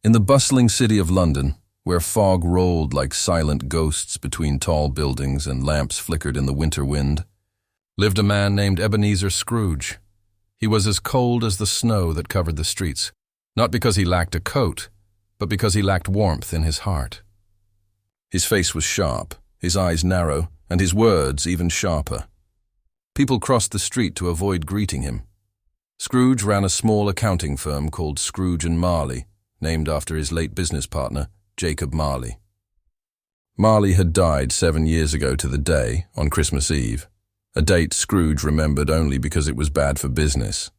In the bustling city of London, where fog rolled like silent ghosts between tall buildings and lamps flickered in the winter wind, lived a man named Ebenezer Scrooge. He was as cold as the snow that covered the streets, not because he lacked a coat, but because he lacked warmth in his heart. His face was sharp, his eyes narrow, and his words even sharper. People crossed the street to avoid greeting him. Scrooge ran a small accounting firm called Scrooge Marley, named after his late business partner, Jacob Marley. Marley had died 7 years ago to the day, on Christmas Eve, a date Scrooge remembered only because it was bad for business.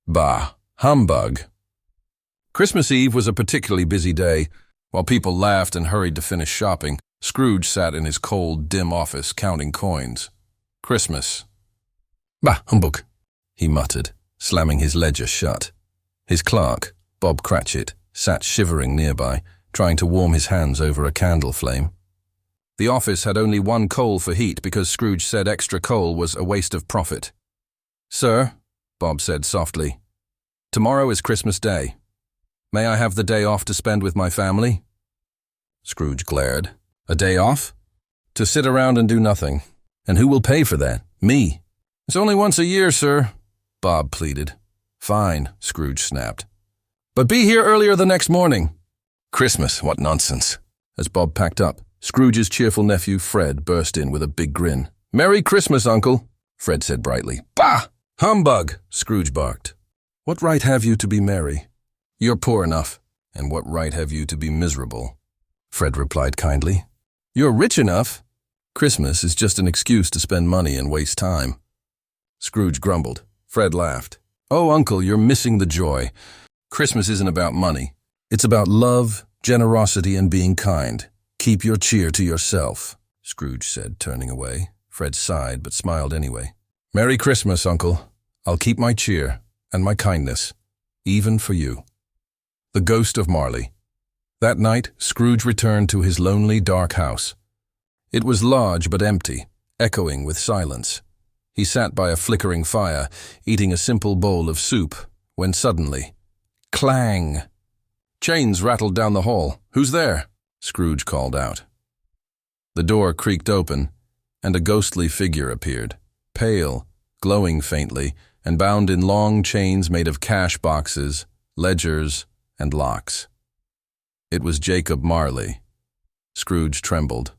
Bah! Humbug! Christmas Eve was a particularly busy day. While people laughed and hurried to finish shopping, Scrooge sat in his cold, dim office counting coins. Christmas. Bah! Humbug! He muttered, slamming his ledger shut. His clerk, Bob Cratchit, sat shivering nearby, trying to warm his hands over a candle flame. The office had only one coal for heat because Scrooge said extra coal was a waste of profit. "Sir," Bob said softly, "tomorrow is Christmas Day. May I have the day off to spend with my family?" Scrooge glared. "A day off? To sit around and do nothing. And who will pay for that? Me." "It's only once a year, sir," Bob pleaded. "Fine," Scrooge snapped. "But be here earlier the next morning." "Christmas, what nonsense." As Bob packed up, Scrooge's cheerful nephew, Fred, burst in with a big grin. "Merry Christmas, Uncle," Fred said brightly. "Bah! Humbug!" Scrooge barked. "What right have you to be merry? You're poor enough. And what right have you to be miserable?" Fred replied kindly. "You're rich enough. Christmas is just an excuse to spend money and waste time." Scrooge grumbled. Fred laughed. "Oh, Uncle, you're missing the joy. Christmas isn't about money. It's about love, generosity, and being kind. Keep your cheer to yourself," Scrooge said, turning away. Fred sighed, but smiled anyway. "Merry Christmas, Uncle. I'll keep my cheer and my kindness, even for you." The Ghost of Marley. That night, Scrooge returned to his lonely, dark house. It was large but empty, echoing with silence. He sat by a flickering fire, eating a simple bowl of soup, when suddenly, clang! Chains rattled down the hall. "Who's there?" Scrooge called out. The door creaked open, and a ghostly figure appeared, pale, glowing faintly, and bound in long chains made of cash boxes, ledgers, and locks. It was Jacob Marley. Scrooge trembled.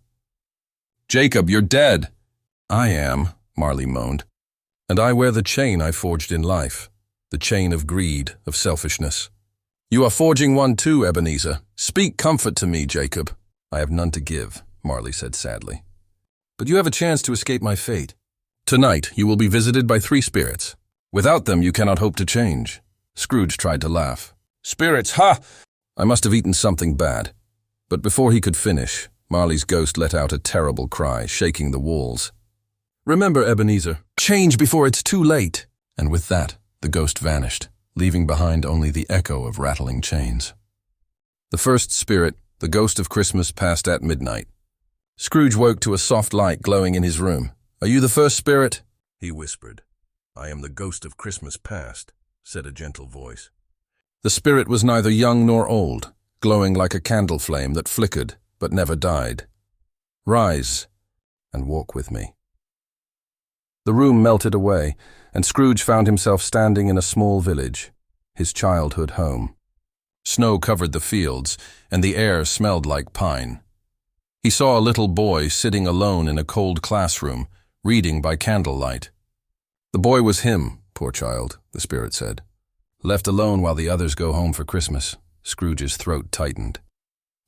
"Jacob, you're dead." "I am," Marley moaned. "And I wear the chain I forged in life, the chain of greed, of selfishness." "You are forging one too, Ebenezer. Speak comfort to me, Jacob." "I have none to give," Marley said sadly. "But you have a chance to escape my fate. Tonight you will be visited by 3 spirits. Without them you cannot hope to change." Scrooge tried to laugh. "Spirits, ha! I must have eaten something bad." But before he could finish, Marley's ghost let out a terrible cry, shaking the walls. "Remember, Ebenezer, change before it's too late." And with that, the ghost vanished, leaving behind only the echo of rattling chains. The first spirit, the ghost of Christmas, passed at midnight. Scrooge woke to a soft light glowing in his room. "Are you the first spirit?" he whispered. "I am the ghost of Christmas past," said a gentle voice. The spirit was neither young nor old, glowing like a candle flame that flickered but never died. "Rise and walk with me." The room melted away, and Scrooge found himself standing in a small village, his childhood home. Snow covered the fields, and the air smelled like pine. He saw a little boy sitting alone in a cold classroom, reading by candlelight. The boy was him, poor child, the spirit said. "Left alone while the others go home for Christmas." Scrooge's throat tightened.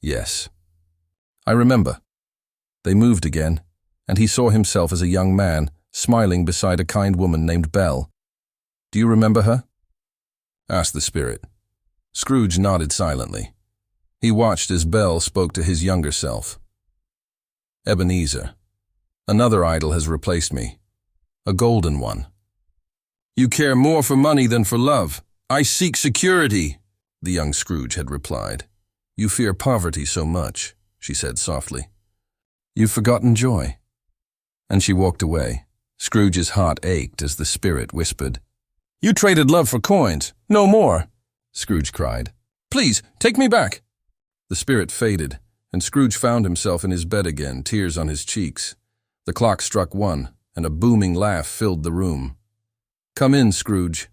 "Yes. I remember." They moved again, and he saw himself as a young man, smiling beside a kind woman named Belle. "Do you remember her?" asked the spirit. Scrooge nodded silently. He watched as Belle spoke to his younger self. "Ebenezer, another idol has replaced me, a golden one." "You care more for money than for love. I seek security," the young Scrooge had replied. "You fear poverty so much," she said softly. "You've forgotten joy." And she walked away. Scrooge's heart ached as the spirit whispered, "You traded love for coins. No more," Scrooge cried. Please, take me back. The spirit faded, and Scrooge found himself in his bed again, tears on his cheeks. The clock struck 1, and a booming laugh filled the room. Come in, Scrooge.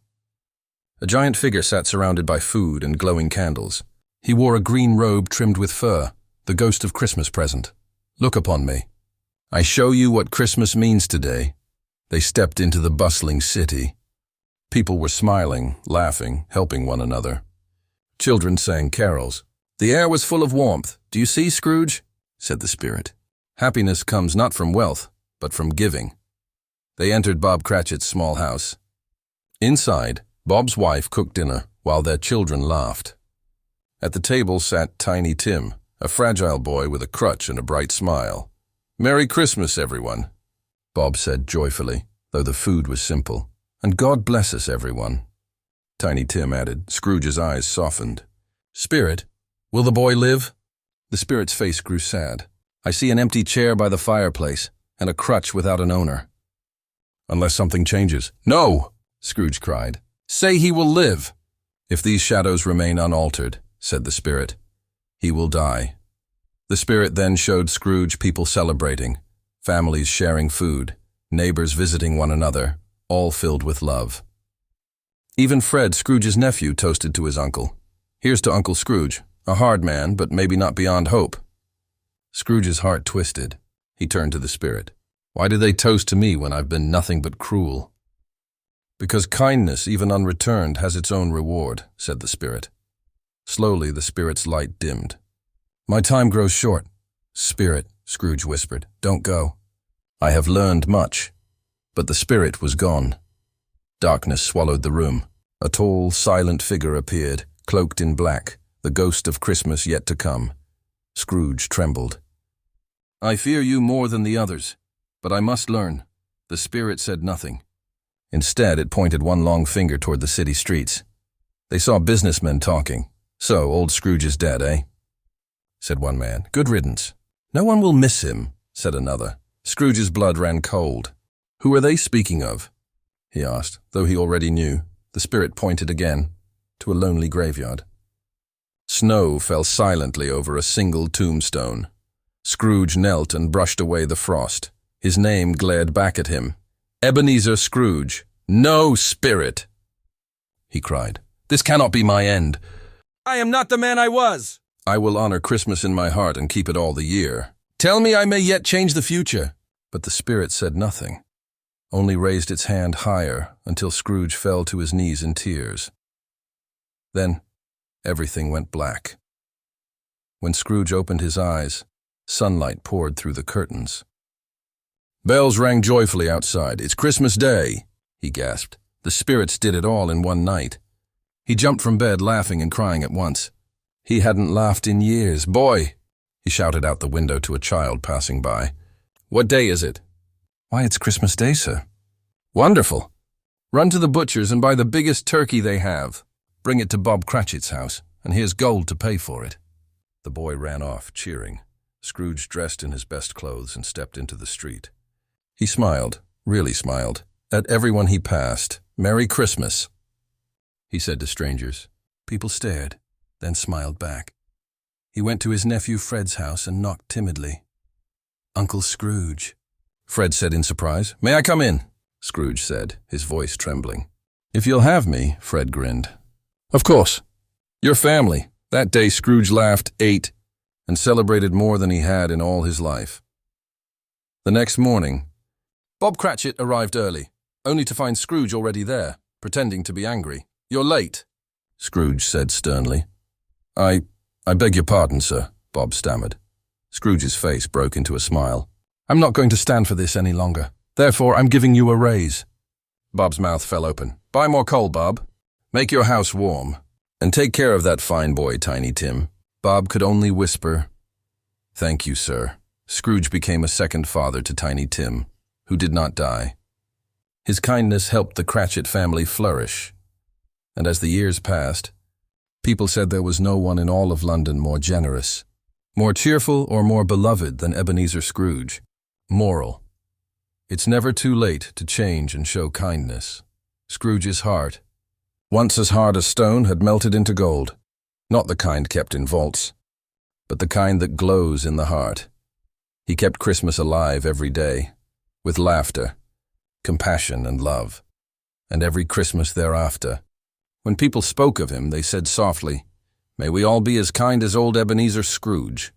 A giant figure sat surrounded by food and glowing candles. He wore a green robe trimmed with fur, the ghost of Christmas present. Look upon me. I show you what Christmas means today. They stepped into the bustling city. People were smiling, laughing, helping one another. Children sang carols. The air was full of warmth. Do you see, Scrooge? Said the spirit. Happiness comes not from wealth, but from giving. They entered Bob Cratchit's small house. Inside, Bob's wife cooked dinner while their children laughed. At the table sat Tiny Tim, a fragile boy with a crutch and a bright smile. Merry Christmas, everyone, Bob said joyfully, though the food was simple. And God bless us, everyone. Tiny Tim added. Scrooge's eyes softened. Spirit, will the boy live? The spirit's face grew sad. I see an empty chair by the fireplace and a crutch without an owner. Unless something changes. No, Scrooge cried. Say he will live. If these shadows remain unaltered, said the spirit, he will die. The spirit then showed Scrooge people celebrating, families sharing food, neighbors visiting one another, all filled with love. Even Fred, Scrooge's nephew, toasted to his uncle. Here's to Uncle Scrooge, a hard man, but maybe not beyond hope. Scrooge's heart twisted. He turned to the spirit. Why do they toast to me when I've been nothing but cruel? Because kindness, even unreturned, has its own reward, said the spirit. Slowly, the spirit's light dimmed. My time grows short. Spirit, Scrooge whispered, don't go. I have learned much. But the spirit was gone. Darkness swallowed the room. A tall, silent figure appeared, cloaked in black, the ghost of Christmas yet to come. Scrooge trembled. I fear you more than the others, but I must learn. The spirit said nothing. Instead, it pointed one long finger toward the city streets. They saw businessmen talking. So, old Scrooge is dead, eh? Said one man. Good riddance. No one will miss him, said another. Scrooge's blood ran cold. Who are they speaking of? He asked, though he already knew. The spirit pointed again, to a lonely graveyard. Snow fell silently over a single tombstone. Scrooge knelt and brushed away the frost. His name glared back at him. Ebenezer Scrooge. No spirit! He cried. This cannot be my end. I am not the man I was. I will honor Christmas in my heart and keep it all the year. Tell me I may yet change the future. But the spirit said nothing, only raised its hand higher until Scrooge fell to his knees in tears. Then everything went black. When Scrooge opened his eyes, sunlight poured through the curtains. Bells rang joyfully outside. It's Christmas Day, he gasped. The spirits did it all in one night. He jumped from bed, laughing and crying at once. He hadn't laughed in years. Boy, he shouted out the window to a child passing by. What day is it? Why, it's Christmas Day, sir. Wonderful. Run to the butcher's and buy the biggest turkey they have. Bring it to Bob Cratchit's house, and here's gold to pay for it. The boy ran off, cheering. Scrooge dressed in his best clothes and stepped into the street. He smiled, really smiled, at everyone he passed. Merry Christmas, he said to strangers. People stared, then smiled back. He went to his nephew Fred's house and knocked timidly. Uncle Scrooge, Fred said in surprise. May I come in? Scrooge said, his voice trembling. If you'll have me, Fred grinned. Of course. Your family. That day Scrooge laughed, ate, and celebrated more than he had in all his life. The next morning, Bob Cratchit arrived early, only to find Scrooge already there, pretending to be angry. You're late, Scrooge said sternly. I beg your pardon, sir, Bob stammered. Scrooge's face broke into a smile. I'm not going to stand for this any longer. Therefore, I'm giving you a raise. Bob's mouth fell open. Buy more coal, Bob. Make your house warm. And take care of that fine boy, Tiny Tim. Bob could only whisper, Thank you, sir. Scrooge became a second father to Tiny Tim, who did not die. His kindness helped the Cratchit family flourish. And as the years passed, people said there was no one in all of London more generous, more cheerful, or more beloved than Ebenezer Scrooge. Moral: it's never too late to change and show kindness. Scrooge's heart, once as hard as stone, had melted into gold. Not the kind kept in vaults, but the kind that glows in the heart. He kept Christmas alive every day, with laughter, compassion, and love. And every Christmas thereafter, when people spoke of him, they said softly, "May we all be as kind as old Ebenezer Scrooge."